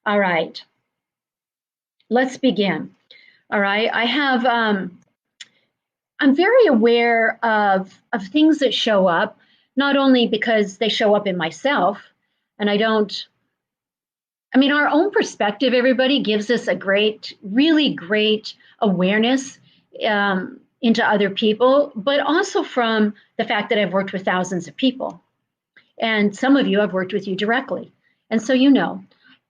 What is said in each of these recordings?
All right, let's begin. All right, I'm very aware of things that show up, not only because they show up in myself, and I mean, our own perspective, everybody gives us a great, really great awareness into other people, but also from the fact that I've worked with thousands of people. And some of you I've worked with you directly. And so you know,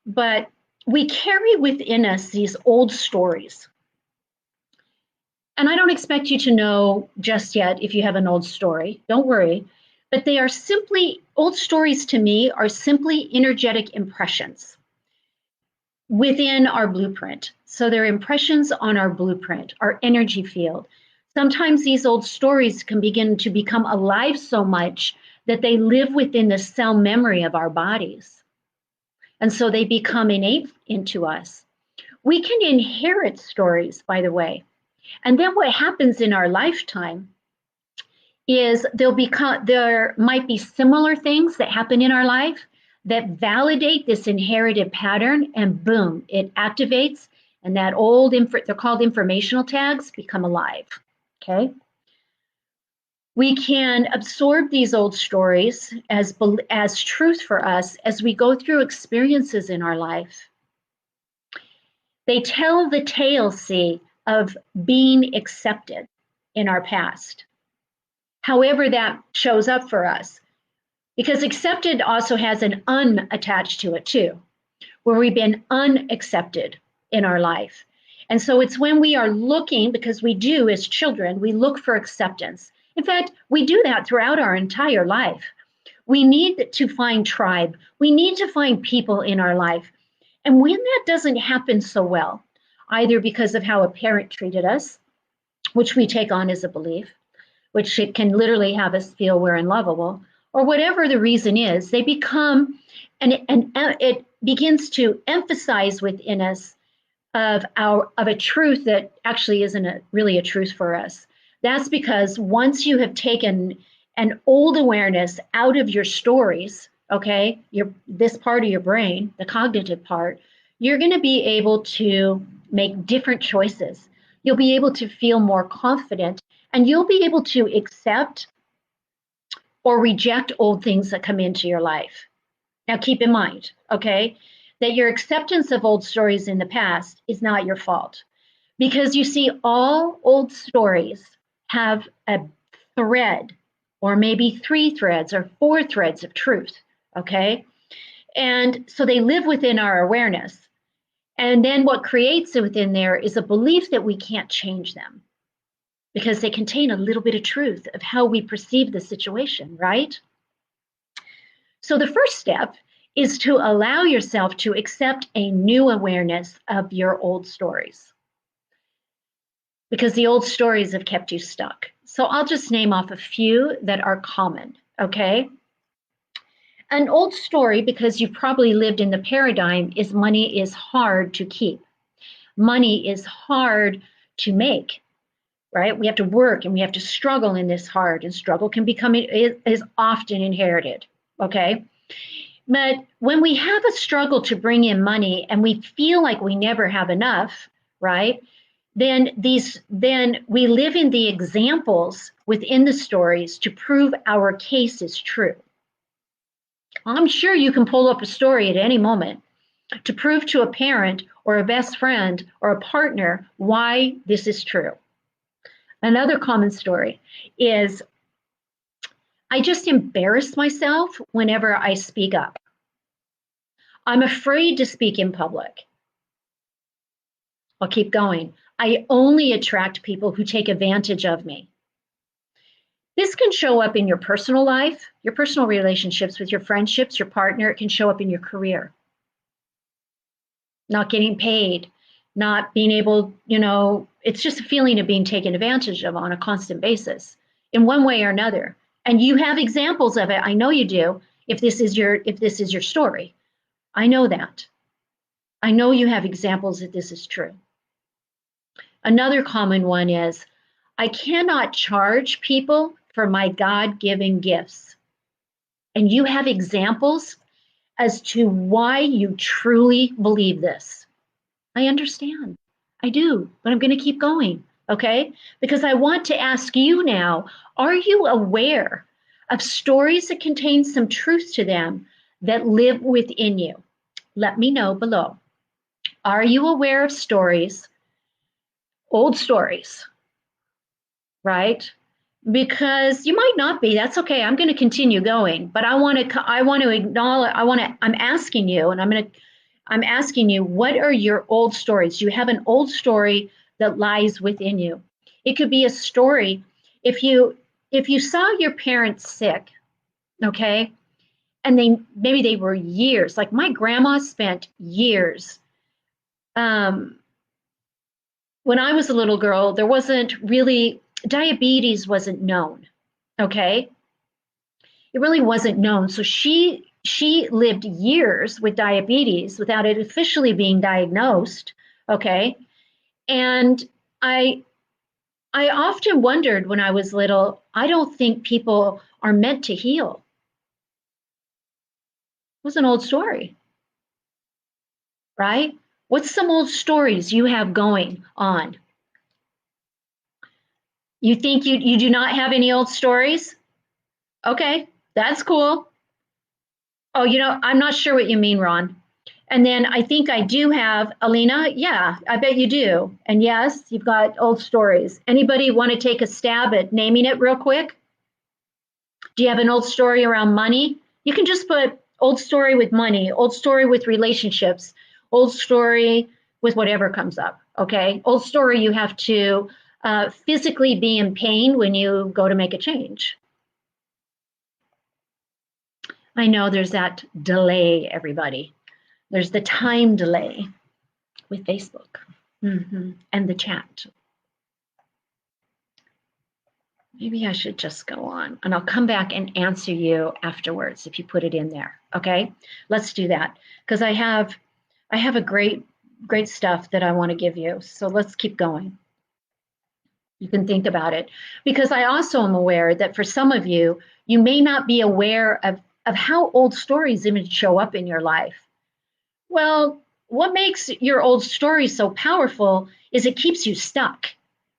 but we carry within us these old stories. And I don't expect you to know just yet if you have an old story. Don't worry. But they are simply, old stories to me are simply energetic impressions within our blueprint. So they're impressions on our blueprint, our energy field. Sometimes these old stories can begin to become alive so much that they live within the cell memory of our bodies. And so they become innate into us. We can inherit stories, by the way. And then what happens in our lifetime is there might be similar things that happen in our life that validate this inherited pattern, and boom, it activates, and that they're called informational tags, become alive. Okay. We can absorb these old stories as truth for us as we go through experiences in our life. They tell the tale, see, of being accepted in our past, however that shows up for us. Because accepted also has an unattached to it too, where we've been unaccepted in our life. And so it's when we are looking, because we do as children, we look for acceptance. In fact, we do that throughout our entire life. We need to find tribe. We need to find people in our life. And when that doesn't happen so well, either because of how a parent treated us, which we take on as a belief, which it can literally have us feel we're unlovable, or whatever the reason is, they become, and it begins to emphasize within us of a truth that actually isn't really a truth for us. That's because once you have taken an old awareness out of your stories, okay, this part of your brain, the cognitive part, you're going to be able to make different choices. You'll be able to feel more confident, and you'll be able to accept or reject old things that come into your life. Now, keep in mind, okay, that your acceptance of old stories in the past is not your fault. Because you see, all old stories have a thread, or maybe 3 threads or 4 threads of truth, okay? And so they live within our awareness. And then what creates it within there is a belief that we can't change them because they contain a little bit of truth of how we perceive the situation, right? So the first step is to allow yourself to accept a new awareness of your old stories, because the old stories have kept you stuck. So I'll just name off a few that are common, okay? An old story, because you've probably lived in the paradigm, is money is hard to keep. Money is hard to make, right? We have to work and we have to struggle in this hard, and struggle can become, is often inherited, okay? But when we have a struggle to bring in money and we feel like we never have enough, right? Then we live in the examples within the stories to prove our case is true. I'm sure you can pull up a story at any moment to prove to a parent or a best friend or a partner why this is true. Another common story is, I just embarrass myself whenever I speak up. I'm afraid to speak in public. I'll keep going. I only attract people who take advantage of me. This can show up in your personal life, your personal relationships with your friendships, your partner. It can show up in your career. Not getting paid, not being able, it's just a feeling of being taken advantage of on a constant basis in one way or another. And you have examples of it. I know you do. If this is your story, I know that. I know you have examples that this is true. Another common one is, I cannot charge people for my God-given gifts. And you have examples as to why you truly believe this. I understand. I do, but I'm going to keep going, okay? Because I want to ask you now, are you aware of stories that contain some truth to them that live within you? Let me know below. Are you aware of stories, old stories, right? Because you might not be. That's okay. I'm going to continue going, but I want to acknowledge, I'm asking you, and I'm asking you, what are your old stories? Do you have an old story that lies within you? It could be a story. If you saw your parents sick, okay, and maybe they were years, like my grandma spent years. When I was a little girl, there wasn't really, diabetes wasn't known, okay? It really wasn't known. So she lived years with diabetes without it officially being diagnosed, okay? And I I often wondered when I was little, I don't think people are meant to heal. It was an old story, right? What's some old stories you have going on? You think you do not have any old stories? Okay, that's cool. Oh, I'm not sure what you mean, Ron. And then I think I do have Alina. Yeah, I bet you do. And yes, you've got old stories. Anybody want to take a stab at naming it real quick? Do you have an old story around money? You can just put old story with money, old story with relationships, old story with whatever comes up. Okay. Old story, you have to physically be in pain when you go to make a change. I know there's that delay, everybody. There's the time delay with Facebook and the chat. Maybe I should just go on and I'll come back and answer you afterwards if you put it in there. Okay, let's do that because I have a great stuff that I want to give you. So let's keep going. You can think about it because I also am aware that for some of you, you may not be aware of how old stories even show up in your life. Well, what makes your old story so powerful is it keeps you stuck,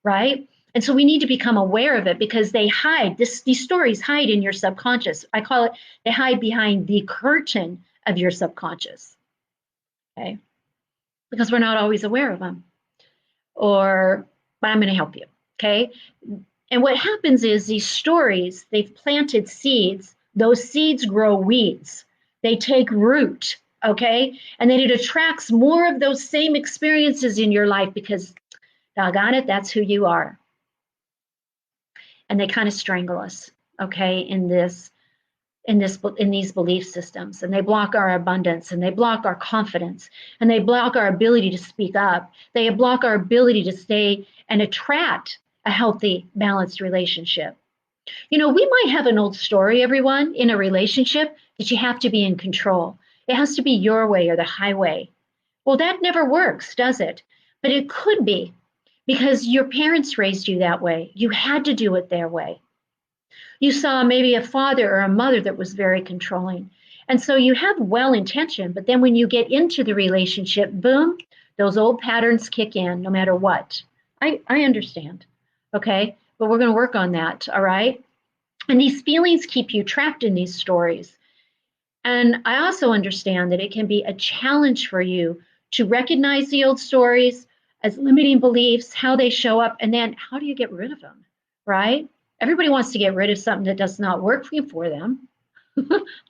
right? And so we need to become aware of it because they hide, these stories hide in your subconscious. I call it, they hide behind the curtain of your subconscious, okay? Because we're not always aware of them. But I'm going to help you, okay? And what happens is these stories, they've planted seeds. Those seeds grow weeds. They take root, okay? And then it attracts more of those same experiences in your life because, doggone it, that's who you are. And they kind of strangle us, okay, in these belief systems, and they block our abundance, and they block our confidence, and they block our ability to speak up. They block our ability to stay and attract a healthy, balanced relationship. We might have an old story, everyone, in a relationship that you have to be in control. It has to be your way or the highway. Well, that never works, does it? But it could be because your parents raised you that way. You had to do it their way. You saw maybe a father or a mother that was very controlling. And so you have well intention, but then when you get into the relationship, boom, those old patterns kick in no matter what. I understand. Okay. But we're going to work on that. All right. And these feelings keep you trapped in these stories. And I also understand that it can be a challenge for you to recognize the old stories as limiting beliefs, how they show up, and then how do you get rid of them, right? Everybody wants to get rid of something that does not work for them.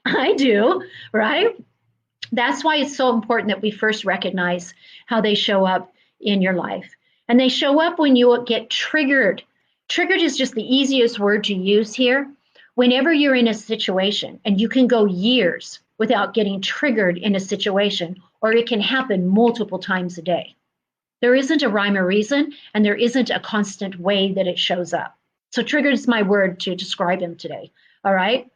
I do, right? That's why it's so important that we first recognize how they show up in your life. And they show up when you get triggered. Triggered is just the easiest word to use here. Whenever you're in a situation, and you can go years without getting triggered in a situation, or it can happen multiple times a day. There isn't a rhyme or reason, and there isn't a constant way that it shows up. So triggered is my word to describe him today. All right.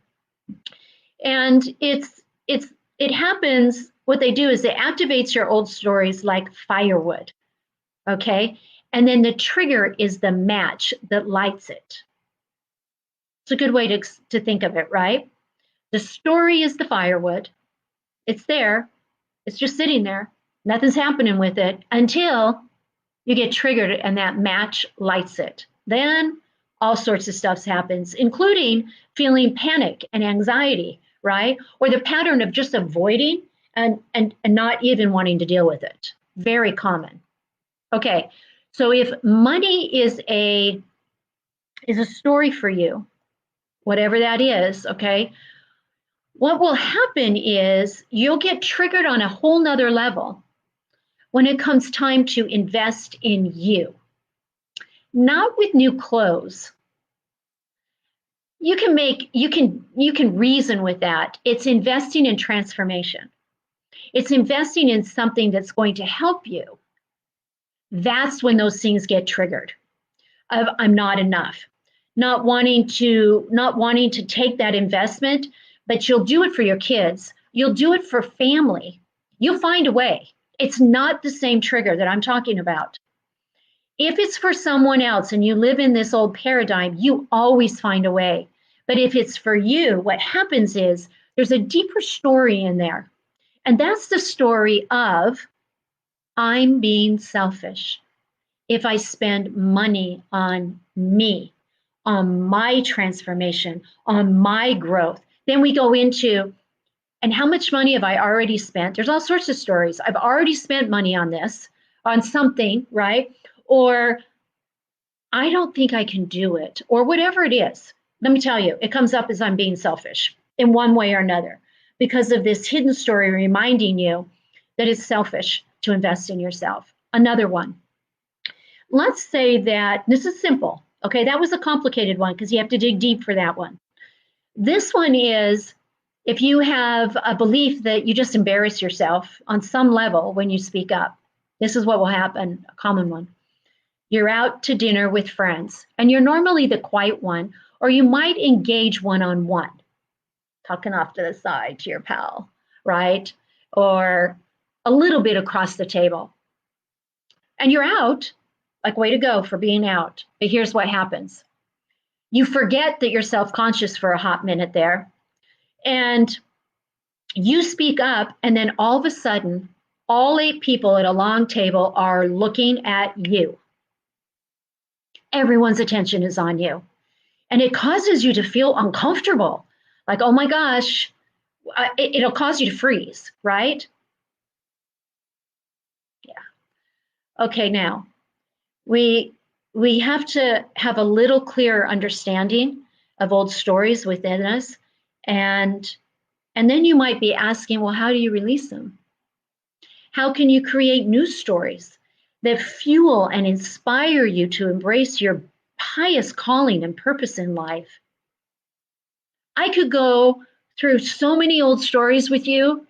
And it happens, what they do is it activates your old stories like firewood. Okay. And then the trigger is the match that lights it. It's a good way to think of it, right? The story is the firewood. It's there. It's just sitting there. Nothing's happening with it until you get triggered and that match lights it. Then all sorts of stuff happens, including feeling panic and anxiety, right? Or the pattern of just avoiding and not even wanting to deal with it. Very common. Okay, so if money is a story for you, whatever that is, okay, what will happen is you'll get triggered on a whole nother level when it comes time to invest in you. Not with new clothes. You can reason with that. It's investing in transformation. It's investing in something that's going to help you. That's when those things get triggered. Of I'm not enough. Not wanting to take that investment, but you'll do it for your kids. You'll do it for family. You'll find a way. It's not the same trigger that I'm talking about. If it's for someone else and you live in this old paradigm, you always find a way. But if it's for you, what happens is there's a deeper story in there. And that's the story of I'm being selfish. If I spend money on me, on my transformation, on my growth, then we go into, and how much money have I already spent? There's all sorts of stories. I've already spent money on this, on something, right? Or I don't think I can do it, or whatever it is. Let me tell you, it comes up as I'm being selfish in one way or another because of this hidden story reminding you that it's selfish to invest in yourself. Another one. Let's say that this is simple. Okay, that was a complicated one because you have to dig deep for that one. This one is if you have a belief that you just embarrass yourself on some level when you speak up. This is what will happen, a common one. You're out to dinner with friends, and you're normally the quiet one, or you might engage one-on-one, talking off to the side to your pal, right? Or a little bit across the table. And you're out, like, way to go for being out. But here's what happens. You forget that you're self-conscious for a hot minute there, and you speak up, and then all of a sudden, all 8 people at a long table are looking at you. Everyone's attention is on you. And it causes you to feel uncomfortable. Like, oh my gosh, it'll cause you to freeze, right? Yeah. Okay, now, we have to have a little clearer understanding of old stories within us. And then you might be asking, well, how do you release them? How can you create new stories that fuel and inspire you to embrace your highest calling and purpose in life? I could go through so many old stories with you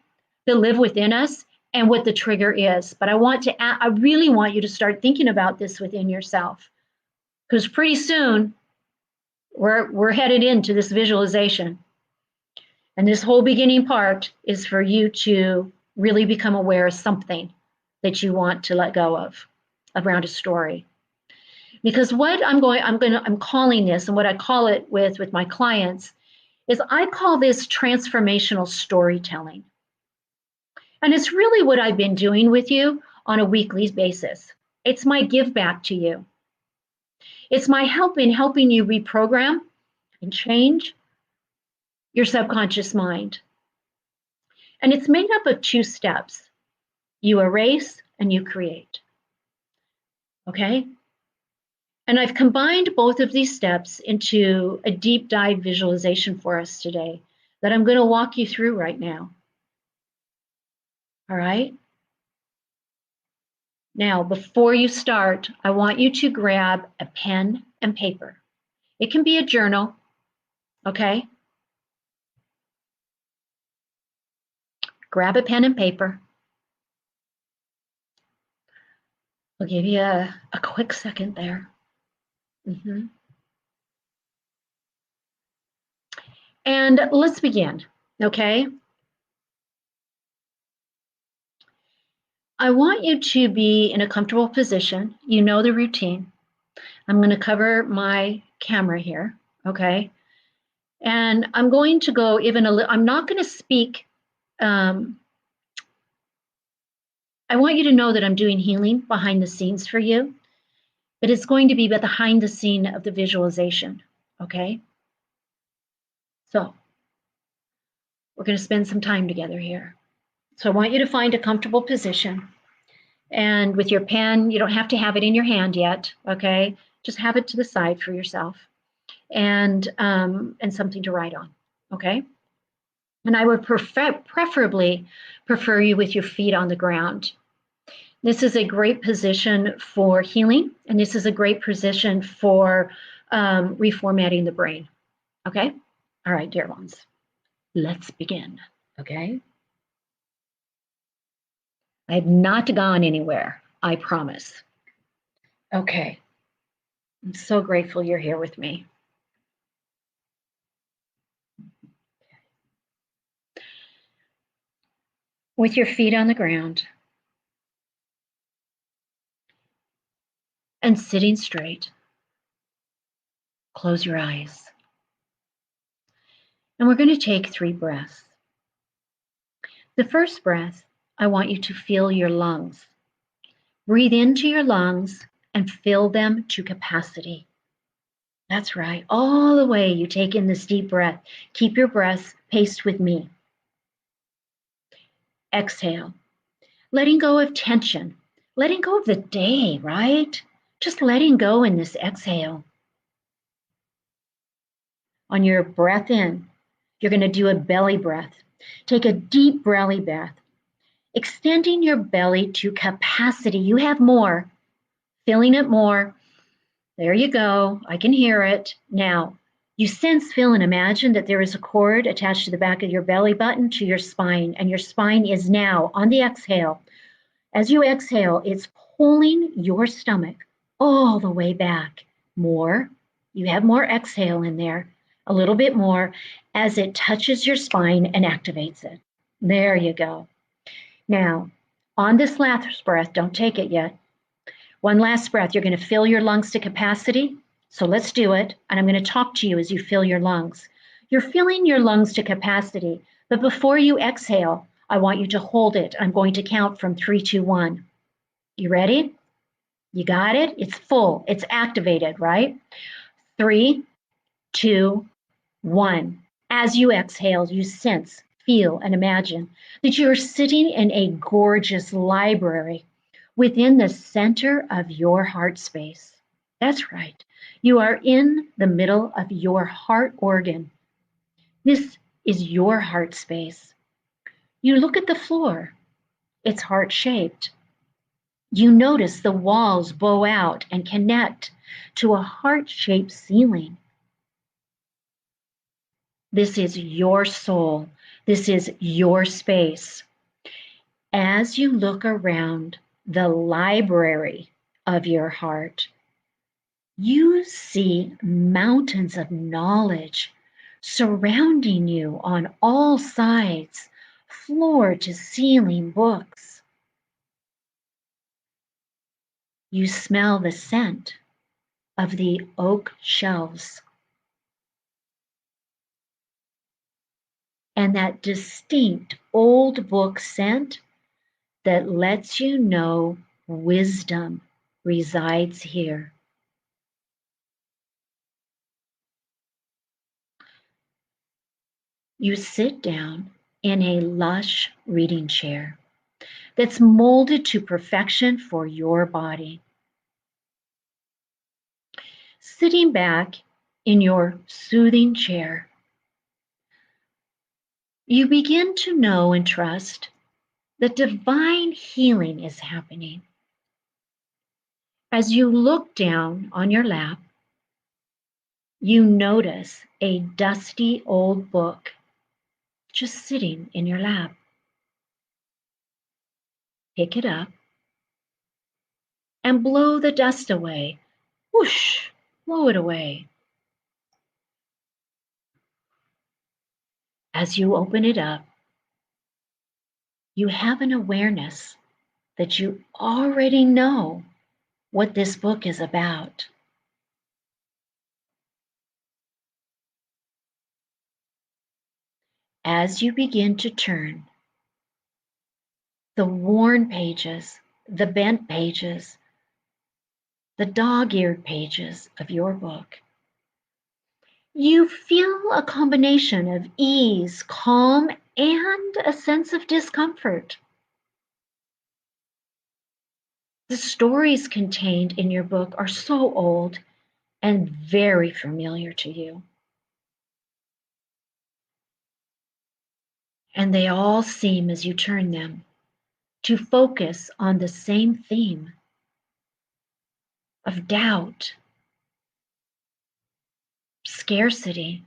that live within us and what the trigger is. But I really want you to start thinking about this within yourself, because pretty soon we're headed into this visualization. And this whole beginning part is for you to really become aware of something that you want to let go of around a story. Because what I'm calling this, and what I call it with my clients, is I call this transformational storytelling. And it's really what I've been doing with you on a weekly basis. It's my give back to you. It's my help in helping you reprogram and change your subconscious mind. And it's made up of 2 steps. You erase and you create. Okay? And I've combined both of these steps into a deep dive visualization for us today that I'm going to walk you through right now. All right? Now, before you start, I want you to grab a pen and paper. It can be a journal, okay? Grab a pen and paper. I'll give you a quick second there. And let's begin, okay? I want you to be in a comfortable position. You know the routine. I'm going to cover my camera here, okay? And I'm going to go even a little, I'm not going to speak I want you to know that I'm doing healing behind the scenes for you, but it's going to be behind the scene of the visualization, okay? So we're going to spend some time together here. So I want you to find a comfortable position. And with your pen, you don't have to have it in your hand yet, okay? Just have it to the side for yourself and something to write on, okay? And I would preferably prefer you with your feet on the ground. This is a great position for healing, and this is a great position for reformatting the brain, okay? All right, dear ones, let's begin, okay? I have not gone anywhere, I promise. Okay, I'm so grateful you're here with me. With your feet on the ground and sitting straight, close your eyes. And we're going to take 3 breaths. The first breath, I want you to feel your lungs. Breathe into your lungs and fill them to capacity. That's right. All the way you take in this deep breath. Keep your breath paced with me. Exhale. Letting go of tension. Letting go of the day, right? Just letting go in this exhale. On your breath in, you're going to do a belly breath. Take a deep belly breath, extending your belly to capacity. You have more, feeling it more. There you go. I can hear it. Now, you sense, feel, and imagine that there is a cord attached to the back of your belly button to your spine, and your spine is now on the exhale. As you exhale, it's pulling your stomach all the way back. More. You have more exhale in there. A little bit more as it touches your spine and activates it. There you go. Now, on this last breath, don't take it yet. One last breath. You're going to fill your lungs to capacity. So let's do it. And I'm going to talk to you as you fill your lungs. You're filling your lungs to capacity. But before you exhale, I want you to hold it. I'm going to count from 3, 2, 1. You ready? You got it? It's full. It's activated, right? 3, 2, 1. As you exhale, you sense, feel, and imagine that you are sitting in a gorgeous library within the center of your heart space. That's right. You are in the middle of your heart organ. This is your heart space. You look at the floor. It's heart-shaped. You notice the walls bow out and connect to a heart-shaped ceiling. This is your soul. This is your space. As you look around the library of your heart, you see mountains of knowledge surrounding you on all sides, floor to ceiling books. You smell the scent of the oak shelves and that distinct old book scent that lets you know wisdom resides here. You sit down in a lush reading chair that's molded to perfection for your body. Sitting back in your soothing chair, you begin to know and trust that divine healing is happening. As you look down on your lap, you notice a dusty old book just sitting in your lap. Pick it up and blow the dust away. Whoosh, blow it away. As you open it up, you have an awareness that you already know what this book is about. As you begin to turn, the worn pages, the bent pages, the dog-eared pages of your book. You feel a combination of ease, calm, and a sense of discomfort. The stories contained in your book are so old and very familiar to you. And they all seem, as you turn them, to focus on the same theme of doubt, scarcity,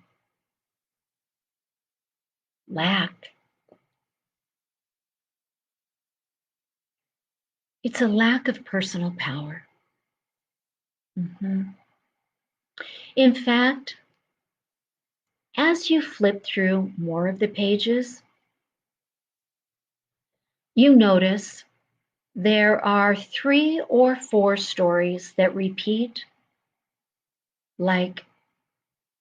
lack. It's a lack of personal power. Mhm. In fact, as you flip through more of the pages, you notice there are 3 or 4 stories that repeat like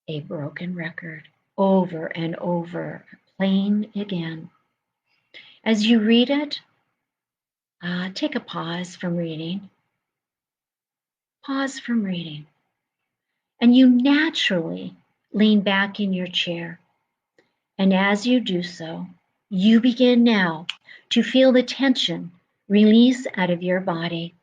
a broken record over and over, playing again. As you read it, take a pause from reading. Pause from reading. And you naturally lean back in your chair. And as you do so, you begin now to feel the tension release out of your body.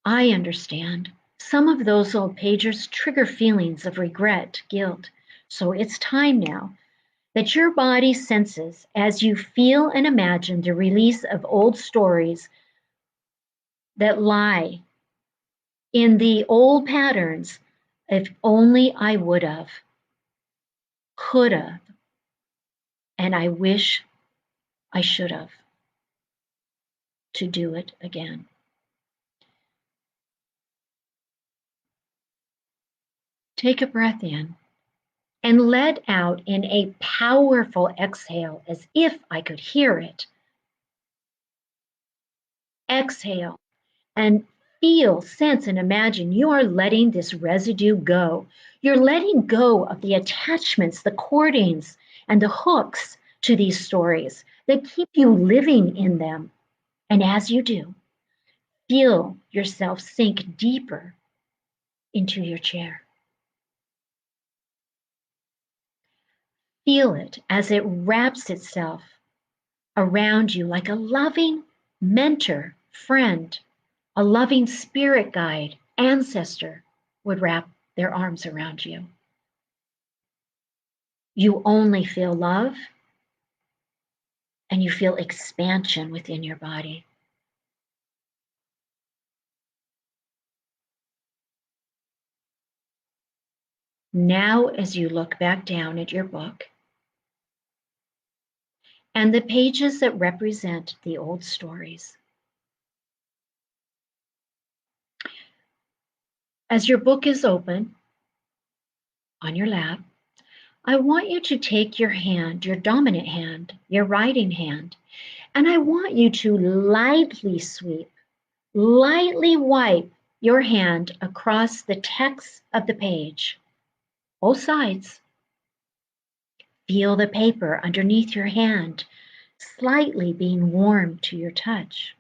I understand. Some of those old pages trigger feelings of regret, guilt. So it's time now that your body senses as you feel and imagine the release of old stories that lie in the old patterns. If only I would have, could have, and I wish I should have, to do it again. Take a breath in and let out in a powerful exhale as if I could hear it. Exhale and feel, sense, and imagine you are letting this residue go. You're letting go of the attachments, the cordings, and the hooks to these stories that keep you living in them. And as you do, feel yourself sink deeper into your chair. Feel it as it wraps itself around you like a loving mentor, friend, a loving spirit guide, ancestor would wrap their arms around you. You only feel love and you feel expansion within your body. Now, as you look back down at your book and the pages that represent the old stories, as your book is open on your lap, I want you to take your hand, your dominant hand, your writing hand, and I want you to lightly sweep, lightly wipe your hand across the text of the page, both sides. Feel the paper underneath your hand, slightly being warm to your touch.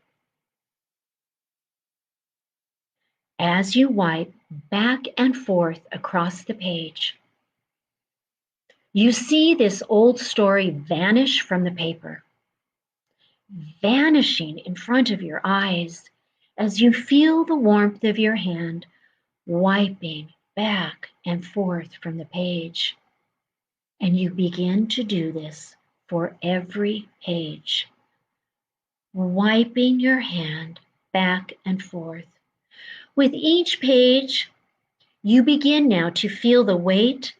As you wipe back and forth across the page, you see this old story vanish from the paper, vanishing in front of your eyes as you feel the warmth of your hand wiping back and forth from the page. And you begin to do this for every page, wiping your hand back and forth. With each page, you begin now to feel the weight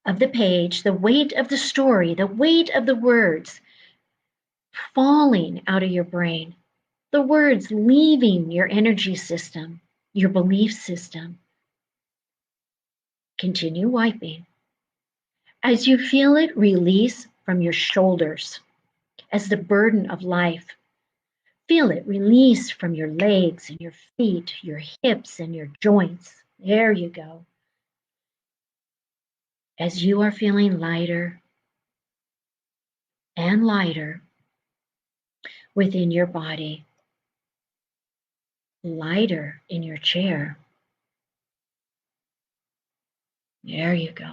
of the page, the weight of the story, the weight of the words falling out of your brain, the words leaving your energy system, your belief system. Continue wiping. As you feel it release from your shoulders, as the burden of life, feel it release from your legs and your feet, your hips and your joints. There you go. As you are feeling lighter and lighter, within your body, lighter in your chair. There you go.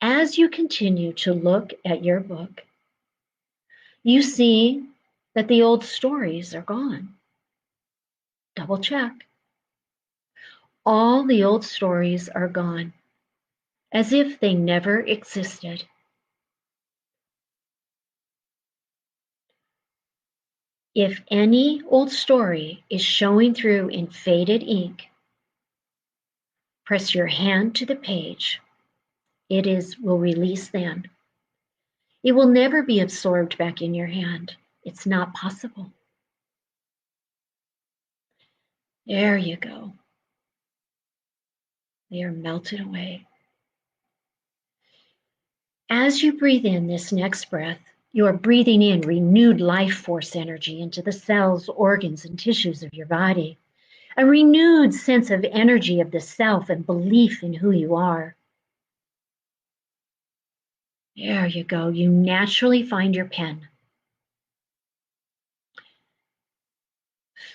As you continue to look at your book, you see that the old stories are gone. Double check. All the old stories are gone, as if they never existed. If any old story is showing through in faded ink, press your hand to the page. Will release then. It will never be absorbed back in your hand. It's not possible. There you go. They are melted away. As you breathe in this next breath, you are breathing in renewed life force energy into the cells, organs, and tissues of your body. A renewed sense of energy of the self and belief in who you are. There you go. You naturally find your pen.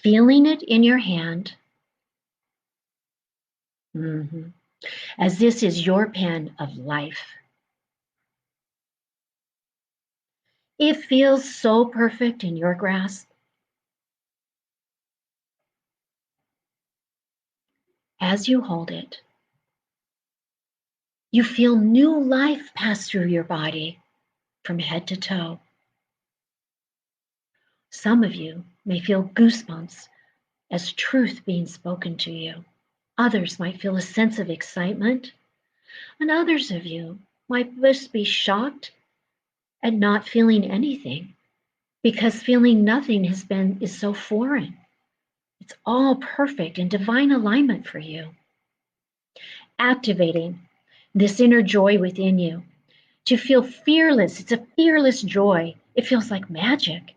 Feeling it in your hand. As this is your pen of life. It feels so perfect in your grasp. As you hold it, you feel new life pass through your body from head to toe. Some of you may feel goosebumps as truth being spoken to you. Others might feel a sense of excitement, and others of you might just be shocked at not feeling anything, because feeling nothing is so foreign. It's all perfect in divine alignment for you. Activating this inner joy within you to feel fearless. It's a fearless joy. It feels like magic.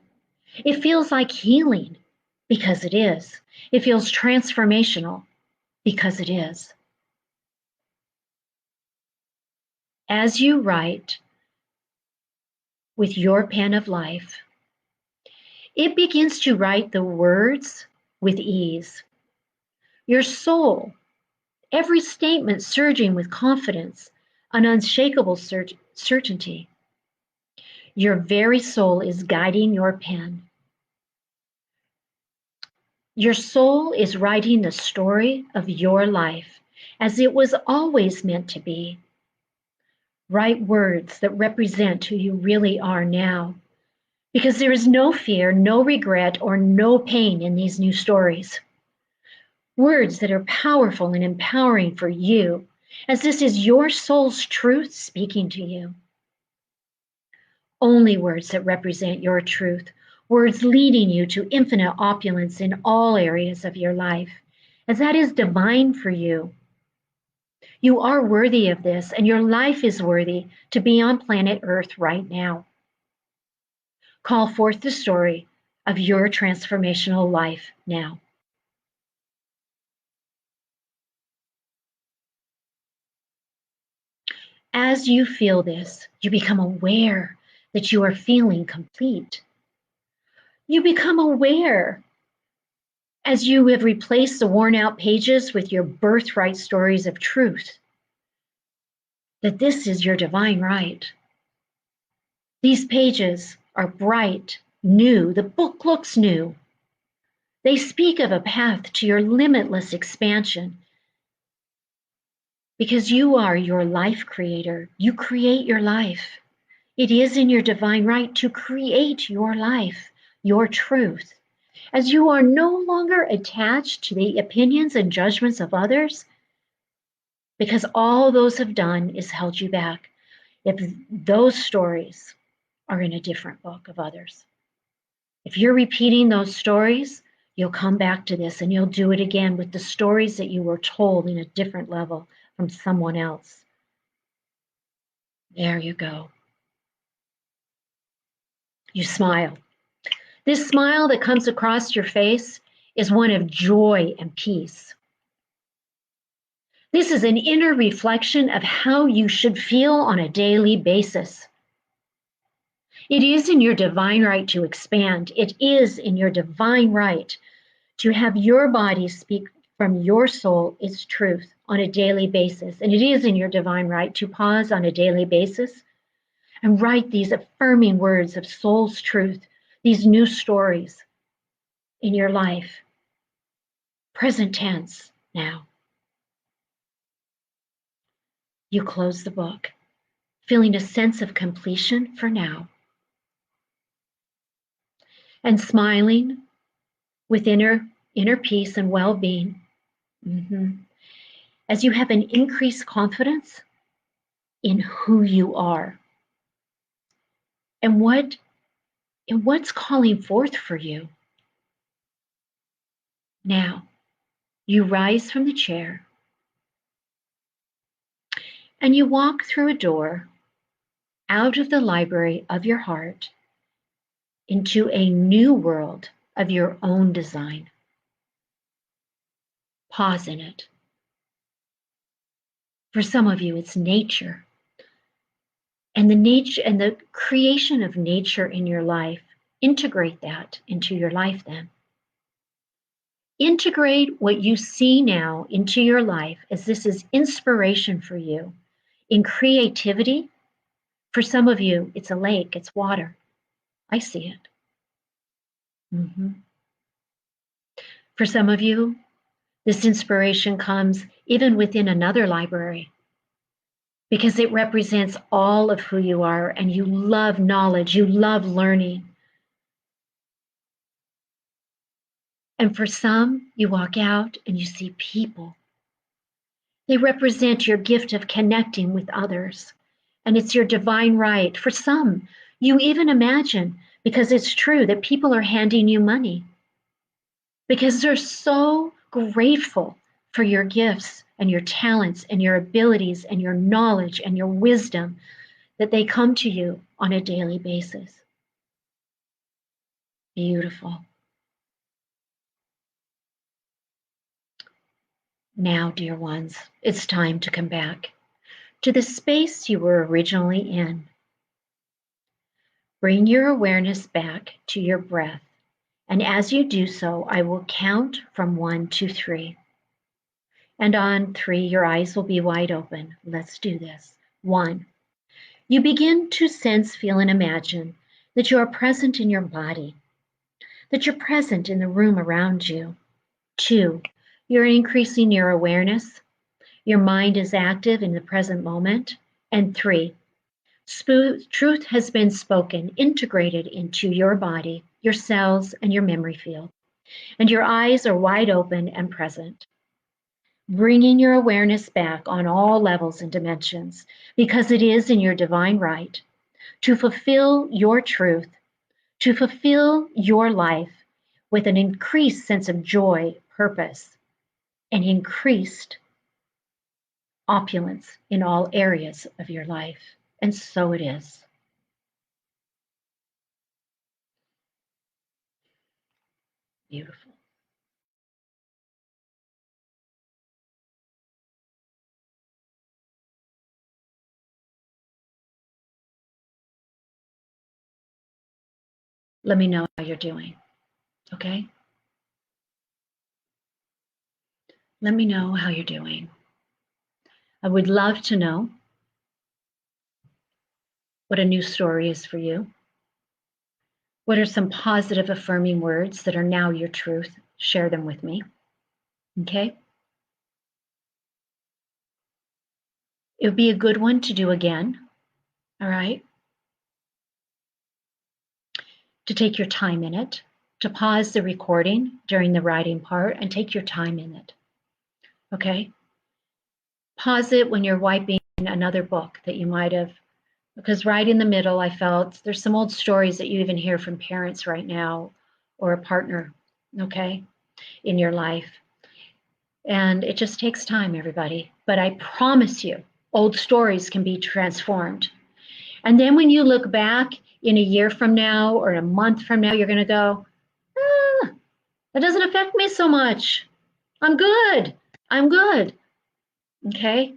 It feels like healing, because it is. It feels transformational, because it is. As you write with your pen of life, it begins to write the words with ease. Your soul, every statement surging with confidence, an unshakable certainty. Your very soul is guiding your pen. Your soul is writing the story of your life as it was always meant to be. Write words that represent who you really are now, because there is no fear, no regret, or no pain in these new stories. Words that are powerful and empowering for you, as this is your soul's truth speaking to you. Only words that represent your truth, words leading you to infinite opulence in all areas of your life, as that is divine for you. You are worthy of this, and your life is worthy to be on planet Earth right now. Call forth the story of your transformational life now. As you feel this, you become aware that you are feeling complete. You become aware as you have replaced the worn out pages with your birthright stories of truth, that this is your divine right. These pages are bright, new. The book looks new. They speak of a path to your limitless expansion, because you are your life creator. You create your life. It is in your divine right to create your life, your truth. As you are no longer attached to the opinions and judgments of others, because all those have done is held you back. If those stories are in a different book of others, if you're repeating those stories, you'll come back to this and you'll do it again with the stories that you were told in a different level from someone else. There you go. You smile. This smile that comes across your face is one of joy and peace. This is an inner reflection of how you should feel on a daily basis. It is in your divine right to expand. It is in your divine right to have your body speak from your soul its truth on a daily basis. And it is in your divine right to pause on a daily basis and write these affirming words of soul's truth, these new stories in your life. Present tense now. You close the book, feeling a sense of completion for now, and smiling with inner peace and well-being. As you have an increased confidence in who you are and what's calling forth for you. Now, you rise from the chair and you walk through a door out of the library of your heart into a new world of your own design. Pause in it. For some of you, it's nature. And the creation of nature in your life, integrate that into your life then. Integrate what you see now into your life, as this is inspiration for you in creativity. For some of you, it's a lake, it's water. I see it. For some of you, this inspiration comes even within another library, because it represents all of who you are, and you love knowledge, you love learning. And for some, you walk out and you see people. They represent your gift of connecting with others, and it's your divine right. For some, you even imagine, because it's true, that people are handing you money because they're so grateful for your gifts and your talents and your abilities and your knowledge and your wisdom, that they come to you on a daily basis. Beautiful. Now, dear ones, it's time to come back to the space you were originally in. Bring your awareness back to your breath, and as you do so, I will count from 1 to 3. And on 3, your eyes will be wide open. Let's do this. 1, you begin to sense, feel, and imagine that you are present in your body, that you're present in the room around you. 2, you're increasing your awareness. Your mind is active in the present moment. And 3, truth has been spoken, integrated into your body, your cells, and your memory field. And your eyes are wide open and present. Bringing your awareness back on all levels and dimensions, because it is in your divine right to fulfill your truth, to fulfill your life with an increased sense of joy, purpose, and increased opulence in all areas of your life. And so it is. Beautiful. Let me know how you're doing, okay? Let me know how you're doing. I would love to know what a new story is for you. What are some positive affirming words that are now your truth? Share them with me, okay? It would be a good one to do again, all right? To take your time in it, to pause the recording during the writing part and take your time in it, okay? Pause it when you're wiping another book that you might have, because right in the middle, I felt there's some old stories that you even hear from parents right now or a partner, okay, in your life. And it just takes time, everybody. But I promise you, old stories can be transformed. And then when you look back in a year from now or a month from now, you're going to go, that doesn't affect me so much. I'm good. I'm good. Okay.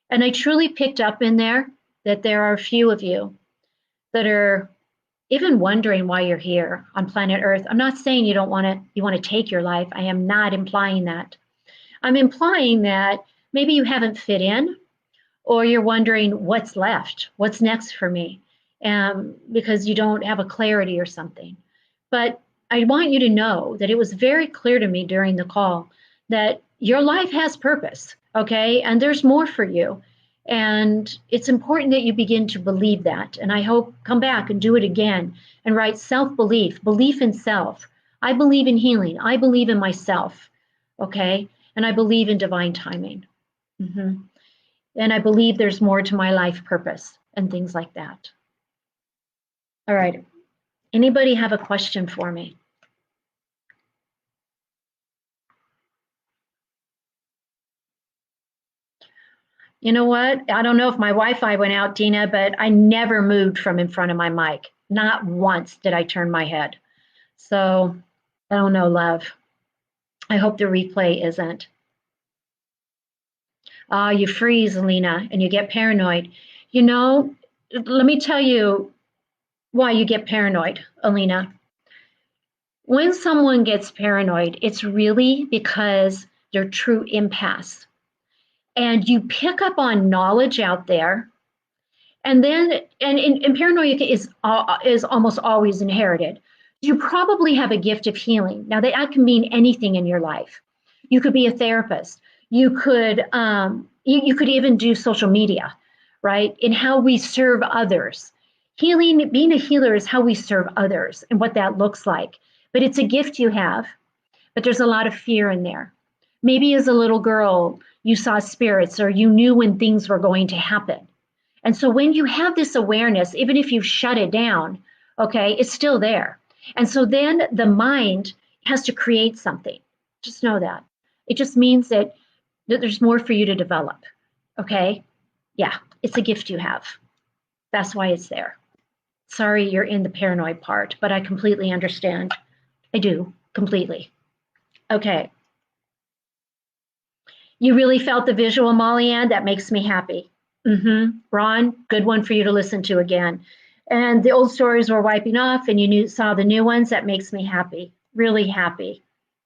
And I truly picked up in there that there are a few of you that are even wondering why you're here on planet Earth. I'm not saying you want to take your life. I am not implying that. I'm implying that maybe you haven't fit in, or you're wondering what's left, what's next for me, because you don't have a clarity or something. But I want you to know that it was very clear to me during the call that your life has purpose, okay? And there's more for you. And it's important that you begin to believe that. And I hope come back and do it again and write self-belief, belief in self. I believe in healing. I believe in myself, okay? And I believe in divine timing. Mm-hmm. And I believe there's more to my life purpose and things like that. All right. Anybody have a question for me? You know what? I don't know if my Wi-Fi went out, Dina, but I never moved from in front of my mic. Not once did I turn my head. So I don't know, love. I hope the replay isn't. You freeze, Alina, and you get paranoid. You know, let me tell you why you get paranoid, Alina. When someone gets paranoid, it's really because they're true empaths. And you pick up on knowledge out there, and then and paranoia is almost always inherited. You probably have a gift of healing. Now that can mean anything in your life. You could be a therapist. You could even do social media, right? In how we serve others. Healing, being a healer is how we serve others and what that looks like. But it's a gift you have, but there's a lot of fear in there. Maybe as a little girl, you saw spirits or you knew when things were going to happen. And so when you have this awareness, even if you shut it down, okay, it's still there. And so then the mind has to create something. Just know that. It just means that there's more for you to develop. Okay? Yeah, it's a gift you have. That's why it's there. Sorry you're in the paranoid part, but I completely understand. I do, completely. Okay. You really felt the visual, Molly Ann? That makes me happy. Ron, good one for you to listen to again. And the old stories were wiping off and saw the new ones. That makes me happy, really happy.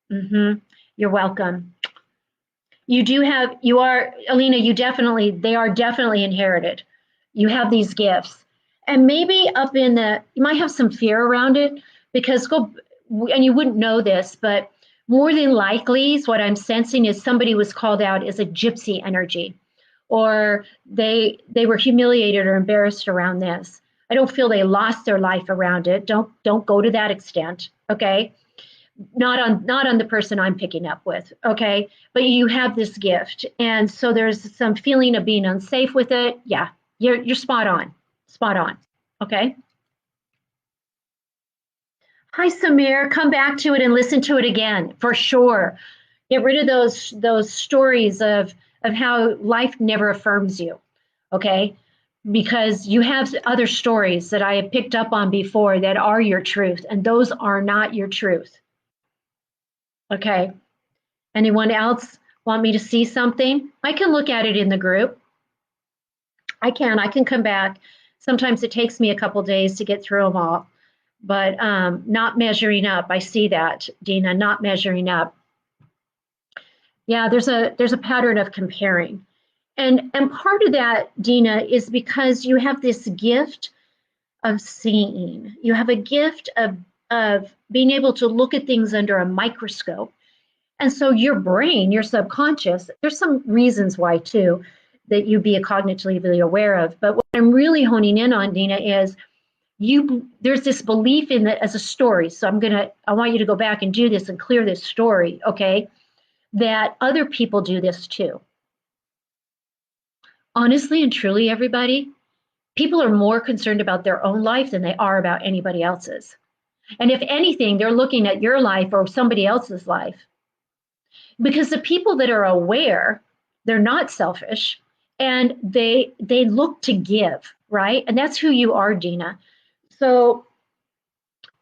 You're welcome. Alina, they are definitely inherited. You have these gifts. And maybe you might have some fear around it because and you wouldn't know this, but more than likely, what I'm sensing is somebody was called out as a gypsy energy, or they were humiliated or embarrassed around this. I don't feel they lost their life around it. Don't go to that extent, okay? Not on the person I'm picking up with, okay? But you have this gift, and so there's some feeling of being unsafe with it. Yeah, you're spot on, okay? Hi, Samir. Come back to it and listen to it again for sure. Get rid of those stories of how life never affirms you, okay? Because you have other stories that I have picked up on before that are your truth, and those are not your truth. Okay. Anyone else want me to see something? I can look at it in the group. I can come back. Sometimes it takes me a couple days to get through them all, but not measuring up. I see that, Dina, not measuring up. Yeah, there's a pattern of comparing. And part of that, Dina, is because you have this gift of seeing. You have a gift of being able to look at things under a microscope. And so your brain, your subconscious, there's some reasons why too that you be cognitively aware of. But what I'm really honing in on, Dina, is there's this belief in that as a story. So I want you to go back and do this and clear this story, okay? That other people do this too. Honestly and truly, everybody, people are more concerned about their own life than they are about anybody else's. And if anything, they're looking at your life or somebody else's life. Because the people that are aware, they're not selfish and they look to give, right? And that's who you are, Dina. So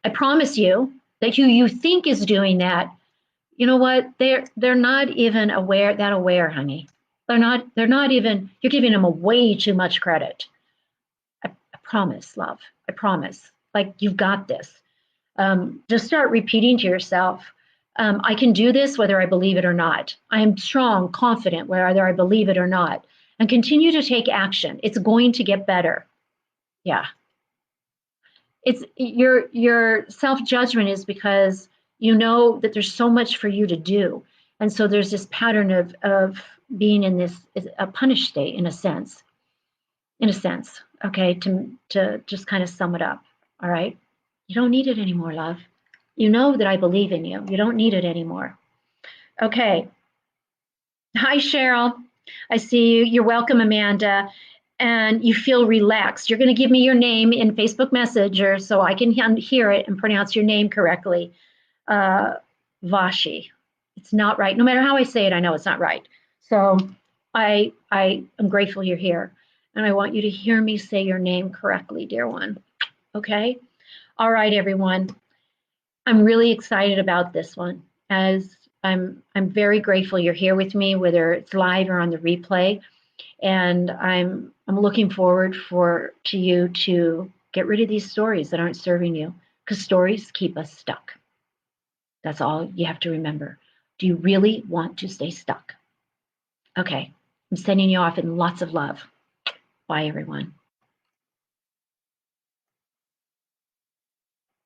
I promise you that who you think is doing that, you know what? They're not even aware, honey. They're not even, you're giving them way too much credit. I promise, love. I promise. Like, you've got this. Just start repeating to yourself, I can do this whether I believe it or not. I am strong, confident, whether I believe it or not. And continue to take action. It's going to get better. Yeah. It's your self-judgment is because you know that there's so much for you to do. And so there's this pattern of being in this a punished state in a sense. In a sense, okay, to just kind of sum it up. All right. You don't need it anymore, love. You know that I believe in you. You don't need it anymore. Okay. Hi, Cheryl. I see you. You're welcome, Amanda. And you feel relaxed. You're going to give me your name in Facebook Messenger so I can hear it and pronounce your name correctly. Vashi. It's not right. No matter how I say it, I know it's not right. So I am grateful you're here. And I want you to hear me say your name correctly, dear one. Okay? All right, everyone. I'm really excited about this one, as I'm very grateful you're here with me, whether it's live or on the replay. And I'm looking forward to you to get rid of these stories that aren't serving you, because stories keep us stuck. That's all you have to remember. Do you really want to stay stuck? Okay, I'm sending you off in lots of love. Bye, everyone.